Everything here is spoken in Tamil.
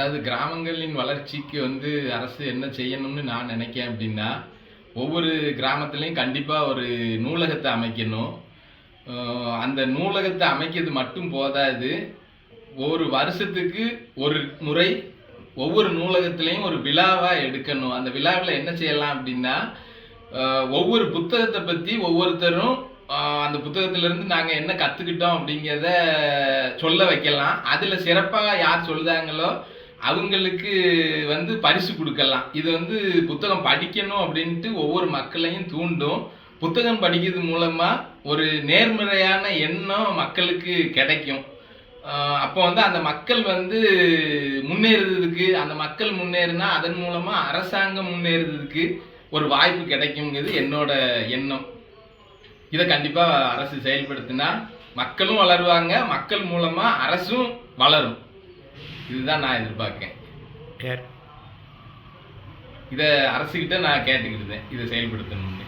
அதாவது கிராமங்களின் வளர்ச்சிக்கு அரசு என்ன செய்யணும்னு நான் நினைக்கிறேன் அப்படின்னா, ஒவ்வொரு கிராமத்துலேயும் கண்டிப்பாக ஒரு நூலகத்தை அமைக்கணும். அந்த நூலகத்தை அமைக்கிறது மட்டும் போதாது. ஒரு வருஷத்துக்கு ஒரு முறை ஒவ்வொரு நூலகத்திலையும் ஒரு விழாவா எடுக்கணும். அந்த விழாவில் என்ன செய்யலாம் அப்படின்னா, ஒவ்வொரு புத்தகத்தை பற்றி ஒவ்வொருத்தரும் அந்த புத்தகத்திலிருந்து நாங்கள் என்ன கற்றுக்கிட்டோம் அப்படிங்கிறத சொல்ல வைக்கலாம். அதில் சிறப்பாக யார் சொல்லுதாங்களோ அவங்களுக்கு பரிசு கொடுக்கலாம். இது புத்தகம் படிக்கணும் அப்படின்ட்டு ஒவ்வொரு மக்களையும் தூண்டும். புத்தகம் படிக்கிறது மூலமாக ஒரு நேர்மறையான எண்ணம் மக்களுக்கு கிடைக்கும். அப்போ அந்த மக்கள் முன்னேறதுக்கு, அந்த மக்கள் முன்னேறினா அதன் மூலமாக அரசாங்கம் முன்னேறதுக்கு ஒரு வாய்ப்பு கிடைக்குங்கிறது என்னோட எண்ணம். இதை கண்டிப்பாக அரசு செயல்படுத்தினா மக்களும் வளருவாங்க, மக்கள் மூலமாக அரசும் வளரும். இதுதான் நான் எதிர்பார்க்கேன். இதை அரசுகிட்ட நான் கேட்டுக்கிட்டேன், இதை செயல்படுத்தணும்னு.